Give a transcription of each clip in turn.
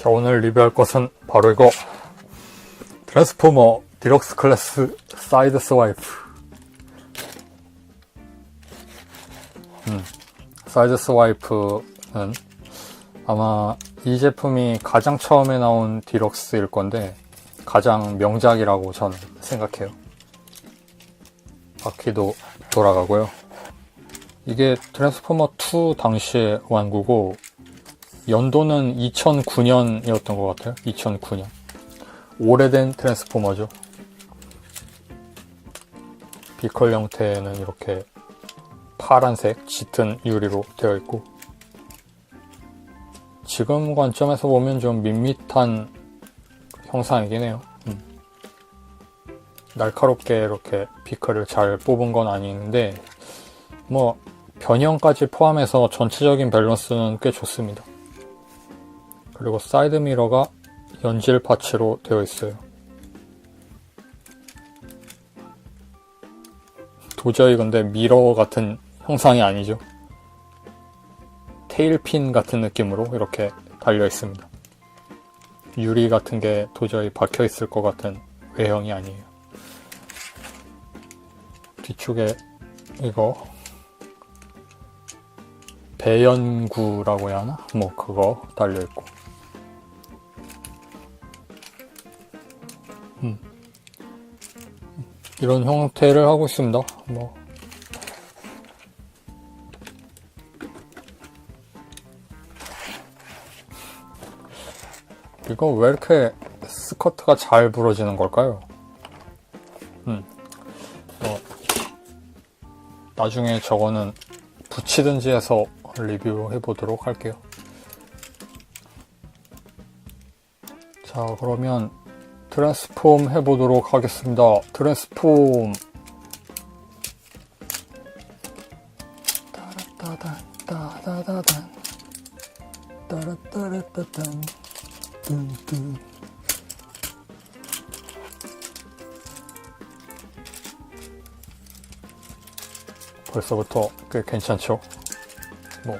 자, 오늘 리뷰할 것은 바로 이거 트랜스포머 디럭스 클래스 사이드 스와이프. 사이드 스와이프는 아마 이 제품이 가장 처음에 나온 디럭스일 건데 가장 명작이라고 저는 생각해요. 바퀴도 돌아가고요. 이게 트랜스포머 2 당시의 완구고 연도는 2009년이었던 것 같아요. 2009년. 오래된 트랜스포머죠. 비컬 형태는 이렇게 파란색 짙은 유리로 되어 있고, 지금 관점에서 보면 좀 밋밋한 형상이긴 해요. 날카롭게 이렇게 비컬을 잘 뽑은 건 아닌데 뭐 변형까지 포함해서 전체적인 밸런스는 꽤 좋습니다. 그리고 사이드 미러가 연질 파츠로 되어 있어요. 도저히 근데 미러 같은 형상이 아니죠. 테일핀 같은 느낌으로 이렇게 달려 있습니다. 유리 같은 게 도저히 박혀 있을 것 같은 외형이 아니에요. 뒤쪽에 이거 배연구라고 해야 하나? 뭐 그거 달려 있고. 이런 형태를 하고 있습니다. 뭐 이거 왜 이렇게 스커트가 잘 부러지는 걸까요? 나중에 저거는 붙이든지 해서 리뷰해 보도록 할게요. 자, 그러면 트랜스폼 해보도록 하겠습니다. 트랜스폼. 따라따단 따라따라따단 뚠뚠. 벌써부터 꽤 괜찮죠? 뭐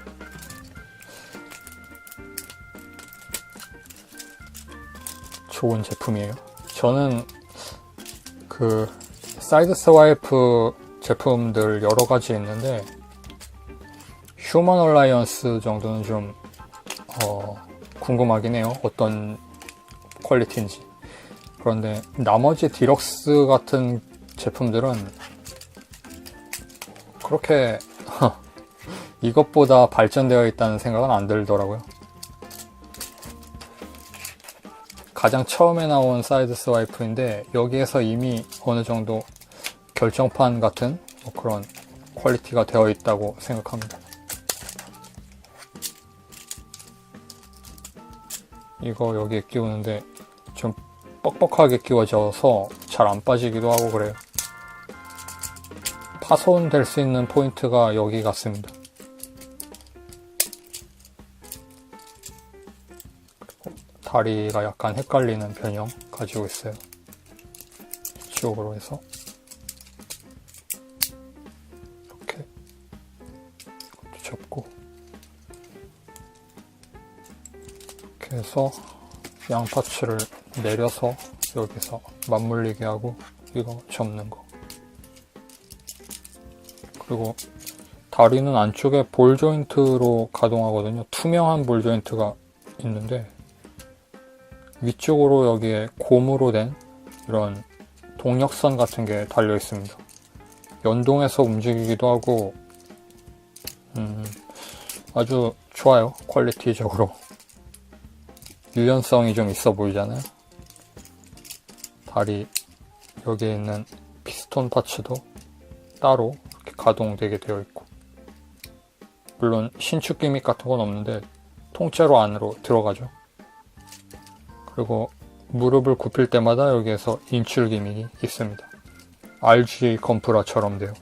좋은 제품이에요. 저는 그 사이드 스와이프 제품들 여러 가지 있는데 휴먼 얼라이언스 정도는 좀 궁금하긴 해요. 어떤 퀄리티인지. 그런데 나머지 디럭스 같은 제품들은 그렇게 이것보다 발전되어 있다는 생각은 안 들더라고요. 가장 처음에 나온 사이드 스와이프인데 여기에서 이미 어느 정도 결정판 같은 뭐 그런 퀄리티가 되어 있다고 생각합니다. 이거 여기에 끼우는데 좀 뻑뻑하게 끼워져서 잘 안 빠지기도 하고 그래요. 파손될 수 있는 포인트가 여기 같습니다. 그리고 다리가 약간 헷갈리는 변형 가지고 있어요. 이쪽으로 해서 이렇게 이것도 접고 이렇게 해서 양 파츠를 내려서 여기서 맞물리게 하고 이거 접는 거. 그리고 다리는 안쪽에 볼 조인트로 가동하거든요. 투명한 볼 조인트가 있는데 위쪽으로 여기에 고무로 된 이런 동력선 같은 게 달려 있습니다. 연동해서 움직이기도 하고 아주 좋아요. 퀄리티적으로 유연성이 좀 있어 보이잖아요. 다리 여기에 있는 피스톤 파츠도 따로 가동되게 되어 있고, 물론 신축 기믹 같은 건 없는데 통째로 안으로 들어가죠. 그리고 무릎을 굽힐 때마다 여기에서 인출 기믹이 있습니다. RG 건프라처럼 돼요.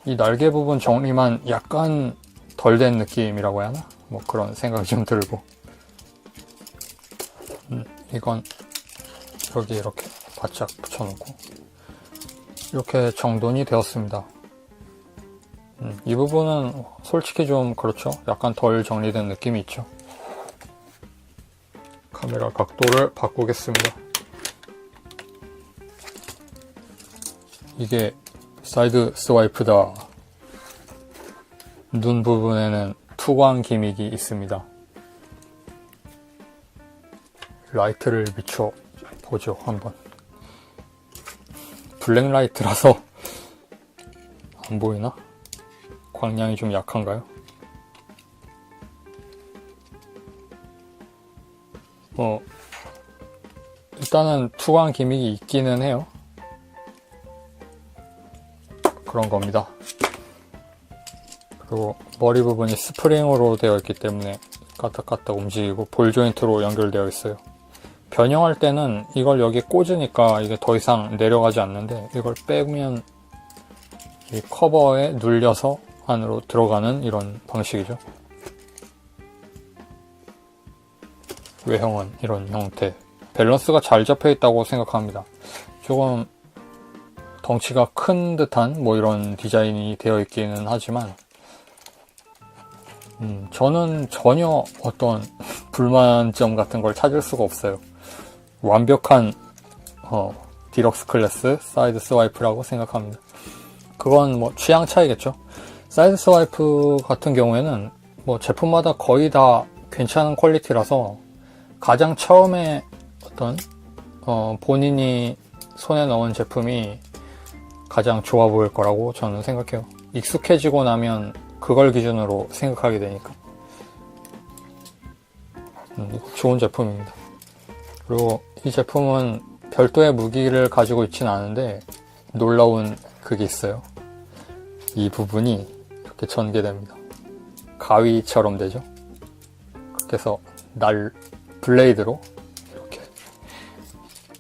이 날개 부분 정리만 약간 덜 된 느낌이라고 해야 하나? 뭐 그런 생각이 좀 들고 이건 여기 이렇게 바짝 붙여놓고 이렇게 정돈이 되었습니다. 이 부분은 솔직히 좀 그렇죠. 약간 덜 정리된 느낌이 있죠. 카메라 각도를 바꾸겠습니다. 이게 사이드 스와이프다. 눈 부분에는 투광 기믹이 있습니다. 라이트를 비춰 보죠, 한번. 블랙라이트라서 안 보이나? 광량이 좀 약한가요? 일단은 투광 기믹이 있기는 해요. 그런 겁니다. 그리고 머리 부분이 스프링으로 되어 있기 때문에 까딱까딱 움직이고 볼 조인트로 연결되어 있어요. 변형할 때는 이걸 여기 꽂으니까 이게 더 이상 내려가지 않는데 이걸 빼면 이 커버에 눌려서 안으로 들어가는 이런 방식이죠. 외형은 이런 형태. 밸런스가 잘 잡혀 있다고 생각합니다. 조금 덩치가 큰 듯한 뭐 이런 디자인이 되어 있기는 하지만 저는 전혀 어떤 불만점 같은 걸 찾을 수가 없어요. 완벽한 디럭스 클래스 사이드 스와이프라고 생각합니다. 그건 뭐 취향 차이겠죠. 사이드 스와이프 같은 경우에는 뭐 제품마다 거의 다 괜찮은 퀄리티라서 가장 처음에 어떤 본인이 손에 넣은 제품이 가장 좋아 보일 거라고 저는 생각해요. 익숙해지고 나면 그걸 기준으로 생각하게 되니까. 좋은 제품입니다. 그리고 이 제품은 별도의 무기를 가지고 있지는 않은데 놀라운 그게 있어요. 이 부분이 이렇게 전개됩니다. 가위처럼 되죠. 그래서 블레이드로 이렇게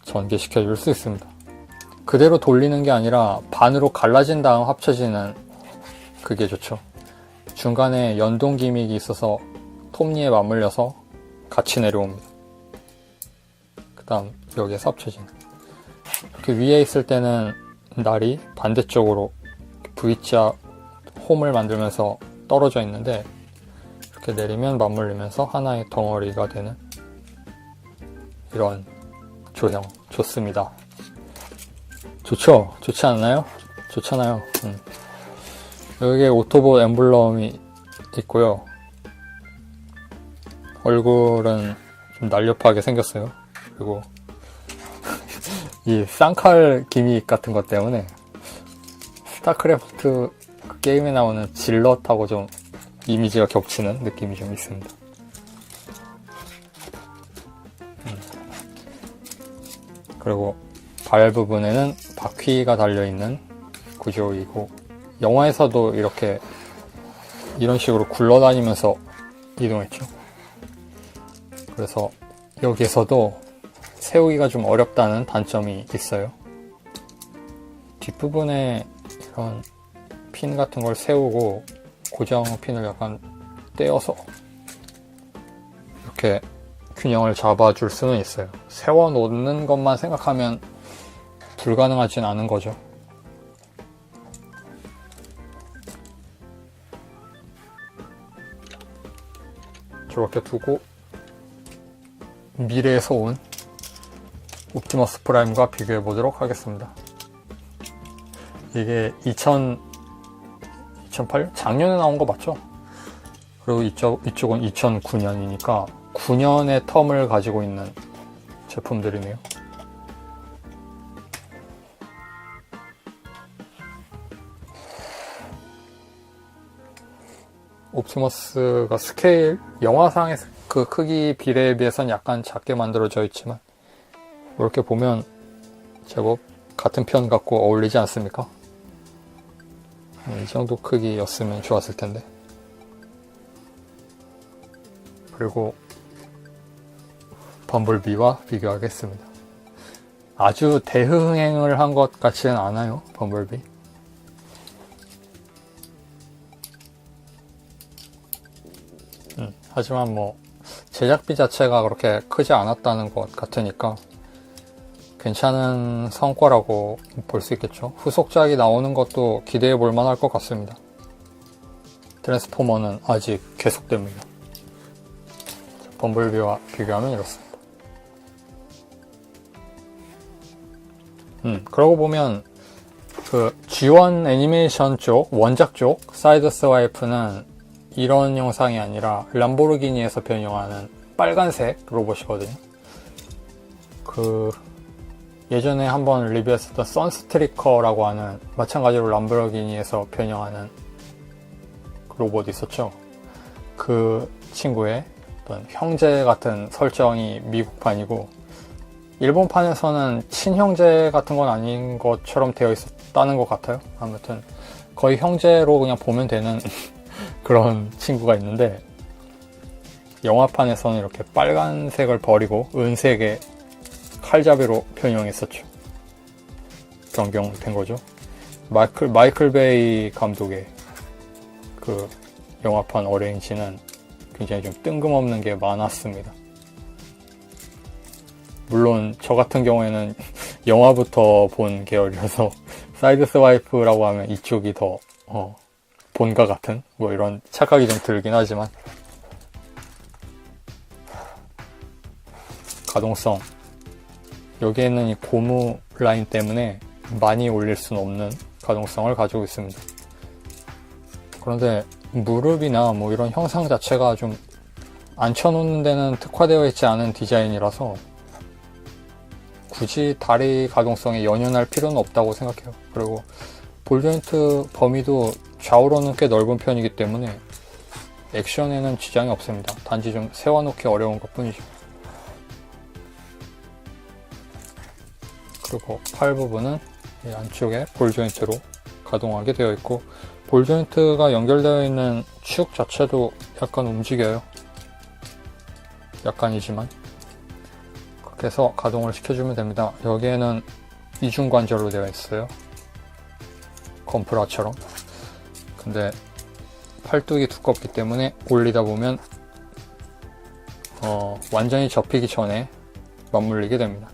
전개시켜 줄 수 있습니다. 그대로 돌리는 게 아니라 반으로 갈라진 다음 합쳐지는 그게 좋죠. 중간에 연동 기믹이 있어서 톱니에 맞물려서 같이 내려옵니다. 그 다음 여기에서 합쳐지는. 이렇게 위에 있을 때는 날이 반대쪽으로 V자 홈을 만들면서 떨어져 있는데 이렇게 내리면 맞물리면서 하나의 덩어리가 되는 이런 조형. 좋습니다. 좋죠? 좋지 않나요? 좋잖아요. 여기에 오토봇 엠블럼이 있고요. 얼굴은 좀 날렵하게 생겼어요. 그리고 이 쌍칼 기믹 같은 것 때문에 스타크래프트 게임에 나오는 질럿하고 좀 이미지가 겹치는 느낌이 좀 있습니다. 그리고 발 부분에는 바퀴가 달려있는 구조이고 영화에서도 이런 식으로 굴러다니면서 이동했죠. 그래서 여기에서도 세우기가 좀 어렵다는 단점이 있어요. 뒷부분에 이런 핀 같은 걸 세우고 고정 핀을 약간 떼어서 이렇게 균형을 잡아줄 수는 있어요. 세워놓는 것만 생각하면 불가능하진 않은 거죠. 저렇게 두고 미래에서 온 옵티머스 프라임과 비교해 보도록 하겠습니다. 이게 2008년? 작년에 나온 거 맞죠? 그리고 이쪽은 2009년이니까 9년의 텀을 가지고 있는 제품들이네요. 옵티머스가 스케일, 영화상의 그 크기 비례에 비해서는 약간 작게 만들어져 있지만 이렇게 보면 제법 같은 편 같고 어울리지 않습니까? 이 정도 크기였으면 좋았을 텐데. 그리고 범블비와 비교하겠습니다. 아주 대흥행을 한 것 같지는 않아요, 범블비. 하지만 뭐 제작비 자체가 그렇게 크지 않았다는 것 같으니까 괜찮은 성과라고 볼 수 있겠죠. 후속작이 나오는 것도 기대해 볼 만할 것 같습니다. 트랜스포머는 아직 계속됩니다. 범블비와 비교하면 이렇습니다. 그러고 보면 그 G1 애니메이션 쪽, 원작 쪽 사이드 스와이프는 이런 영상이 아니라 람보르기니에서 변형하는 빨간색 로봇이거든요. 그 예전에 한번 리뷰했었던 선스트리커라고 하는 마찬가지로 람보르기니에서 변형하는 로봇이 있었죠. 그 친구의 어떤 형제 같은 설정이 미국판이고 일본판에서는 친형제 같은 건 아닌 것처럼 되어 있었다는 것 같아요. 아무튼 거의 형제로 그냥 보면 되는 그런 친구가 있는데 영화판에서는 이렇게 빨간색을 버리고 은색의 칼잡이로 변형했었죠. 변경된 거죠. 마이클 베이 감독의 그 영화판 어레인지는 굉장히 좀 뜬금없는 게 많았습니다. 물론 저 같은 경우에는 영화부터 본 계열이라서 사이드 스와이프라고 하면 이쪽이 더 본가 같은 뭐 이런 착각이 좀 들긴 하지만 가동성 여기에는 이 고무 라인 때문에 많이 올릴 수는 없는 가동성을 가지고 있습니다. 그런데 무릎이나 뭐 이런 형상 자체가 좀 앉혀놓는 데는 특화되어 있지 않은 디자인이라서 굳이 다리 가동성에 연연할 필요는 없다고 생각해요. 그리고 볼 조인트 범위도 좌우로는 꽤 넓은 편이기 때문에 액션에는 지장이 없습니다. 단지 좀 세워놓기 어려운 것 뿐이죠. 그리고 팔 부분은 이 안쪽에 볼 조인트로 가동하게 되어 있고 볼 조인트가 연결되어 있는 축 자체도 약간 움직여요. 약간이지만 그렇게 해서 가동을 시켜주면 됩니다. 여기에는 이중관절로 되어 있어요. 건프라처럼. 근데 팔뚝이 두껍기 때문에 올리다 보면 완전히 접히기 전에 맞물리게 됩니다.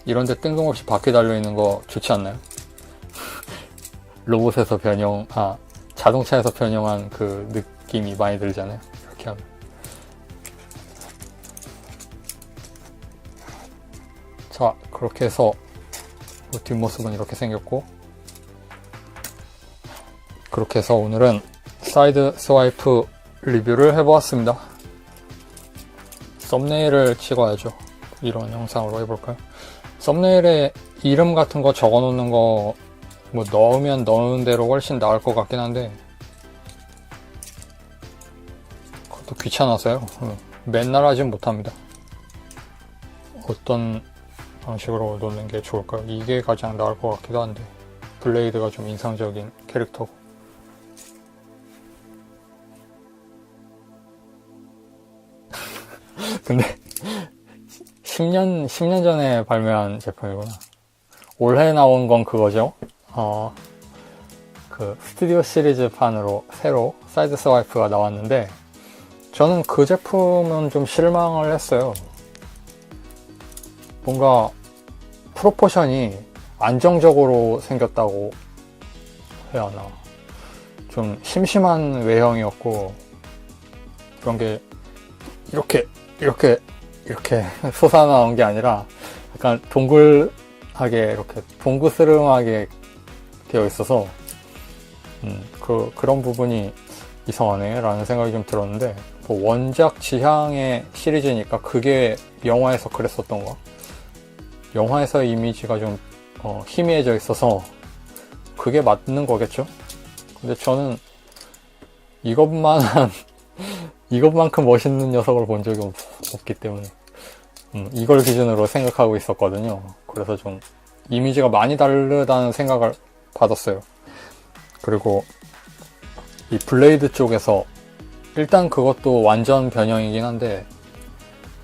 이런데 뜬금없이 바퀴 달려있는 거 좋지 않나요? 로봇에서 자동차에서 변형한 그 느낌이 많이 들잖아요. 이렇게 하면. 자, 그렇게 해서 뒷모습은 이렇게 생겼고 그렇게 해서 오늘은 사이드 스와이프 리뷰를 해보았습니다. 썸네일을 찍어야죠. 이런 영상으로 해볼까요? 썸네일에 이름 같은 거 적어놓는 거 뭐 넣으면 넣은 대로 훨씬 나을 것 같긴 한데 그것도 귀찮아서요. 맨날 하진 못합니다. 어떤 방식으로 놓는 게 좋을까요? 이게 가장 나을 것 같기도 한데 블레이드가 좀 인상적인 캐릭터고 근데 10년 전에 발매한 제품이구나. 올해 나온 건 그거죠. 그 스튜디오 시리즈 판으로 새로 사이드 스와이프가 나왔는데 저는 그 제품은 좀 실망을 했어요. 뭔가 프로포션이 안정적으로 생겼다고 해야 하나. 좀 심심한 외형이었고 그런 게 이렇게 솟아나온 게 아니라 약간 동글하게 이렇게 동그스름하게 되어 있어서 그런 부분이 이상하네 라는 생각이 좀 들었는데 뭐 원작 지향의 시리즈니까 그게 영화에서 그랬었던가. 영화에서의 이미지가 좀 희미해져 있어서 그게 맞는 거겠죠. 근데 저는 이것만큼 멋있는 녀석을 본 적이 없기 때문에 이걸 기준으로 생각하고 있었거든요. 그래서 좀 이미지가 많이 다르다는 생각을 받았어요. 그리고 이 블레이드 쪽에서 일단 그것도 완전 변형이긴 한데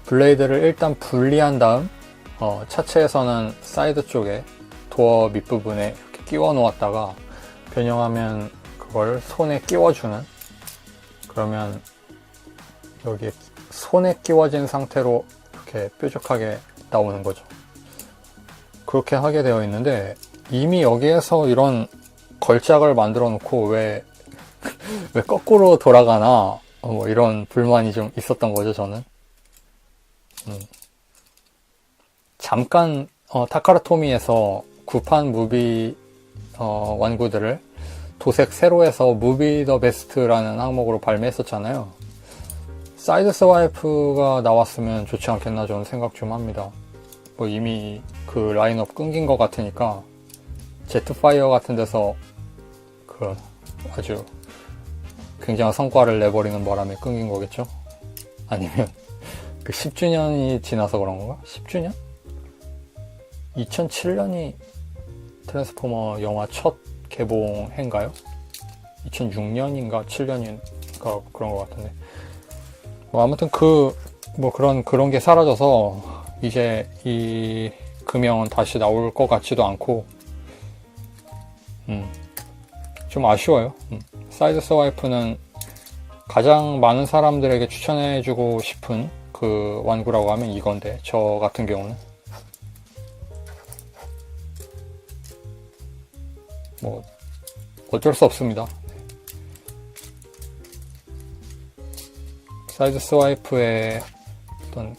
블레이드를 일단 분리한 다음 차체에서는 사이드 쪽에 도어 밑부분에 이렇게 끼워 놓았다가 변형하면 그걸 손에 끼워주는 그러면 여기에 손에 끼워진 상태로 이렇게 뾰족하게 나오는 거죠. 그렇게 하게 되어 있는데 이미 여기에서 이런 걸작을 만들어 놓고 왜 거꾸로 돌아가나 뭐 이런 불만이 좀 있었던 거죠, 저는. 잠깐 타카라토미에서 구판 무비 완구들을 도색 세로에서 무비 더 베스트라는 항목으로 발매했었잖아요. 사이드 스와이프가 나왔으면 좋지 않겠나 저는 생각 좀 합니다. 뭐 이미 그 라인업 끊긴 것 같으니까 제트파이어 같은 데서 그 아주 굉장한 성과를 내버리는 바람에 끊긴 거겠죠? 아니면 그 10주년이 지나서 그런 건가? 10주년? 2007년이 트랜스포머 영화 첫 개봉 해인가요? 2006년인가 7년인가 그런 것 같은데 뭐 아무튼 그런 게 사라져서 이제 이 금형은 다시 나올 것 같지도 않고 좀 아쉬워요. 사이드 스와이프는 가장 많은 사람들에게 추천해주고 싶은 그 완구라고 하면 이건데 저 같은 경우는 뭐 어쩔 수 없습니다. 사이드 스와이프에 어떤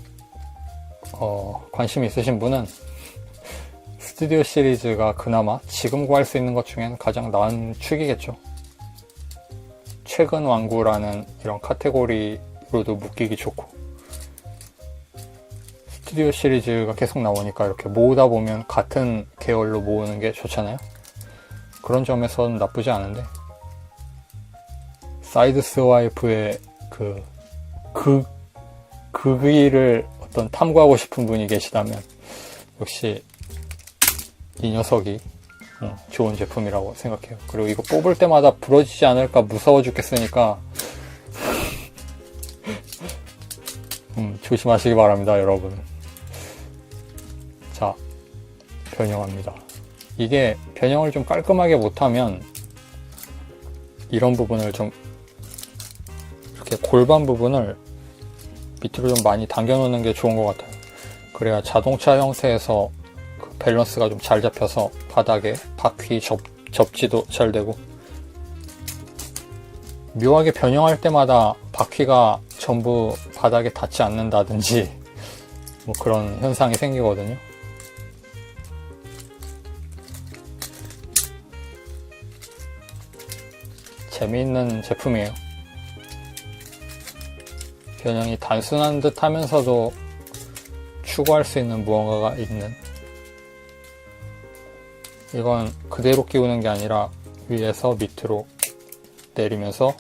관심이 있으신 분은 스튜디오 시리즈가 그나마 지금 구할 수 있는 것 중엔 가장 나은 축이겠죠. 최근 완구라는 이런 카테고리로도 묶이기 좋고 스튜디오 시리즈가 계속 나오니까 이렇게 모으다 보면 같은 계열로 모으는 게 좋잖아요. 그런 점에서는 나쁘지 않은데 사이드 스와이프의 그 길을 어떤 탐구하고 싶은 분이 계시다면 역시 이 녀석이 좋은 제품이라고 생각해요. 그리고 이거 뽑을 때마다 부러지지 않을까 무서워 죽겠으니까 조심하시기 바랍니다, 여러분. 자, 변형합니다. 이게 변형을 좀 깔끔하게 못하면 이런 부분을 좀 이렇게 골반 부분을 밑으로 좀 많이 당겨놓는 게 좋은 것 같아요. 그래야 자동차 형태에서 그 밸런스가 좀 잘 잡혀서 바닥에 바퀴 접지도 잘 되고 묘하게 변형할 때마다 바퀴가 전부 바닥에 닿지 않는다든지 뭐 그런 현상이 생기거든요. 재미있는 제품이에요. 변형이 단순한 듯 하면서도 추구할 수 있는 무언가가 있는, 이건 그대로 끼우는 게 아니라 위에서 밑으로 내리면서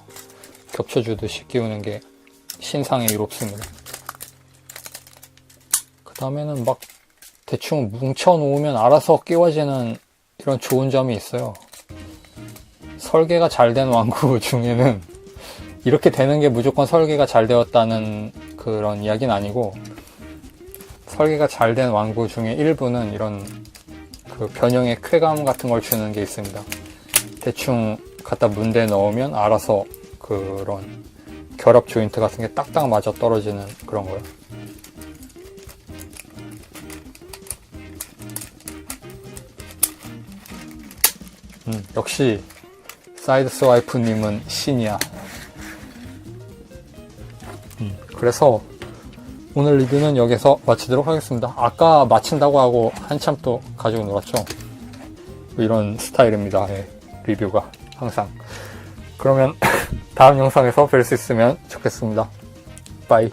겹쳐주듯이 끼우는 게 신상에 이롭습니다. 그 다음에는 막 대충 뭉쳐 놓으면 알아서 끼워지는 이런 좋은 점이 있어요. 설계가 잘 된 완구 중에는 이렇게 되는 게 무조건 설계가 잘 되었다는 그런 이야기는 아니고, 설계가 잘 된 완구 중에 일부는 이런 그 변형의 쾌감 같은 걸 주는 게 있습니다. 대충 갖다 문대 넣으면 알아서 그런 결합 조인트 같은 게 딱딱 맞아 떨어지는 그런 거예요. 역시 사이드 스와이프님은 신이야. 그래서 오늘 리뷰는 여기서 마치도록 하겠습니다. 아까 마친다고 하고 한참 또 가지고 놀았죠. 이런 스타일입니다. 네, 리뷰가 항상. 그러면 다음 영상에서 뵐 수 있으면 좋겠습니다. 빠이.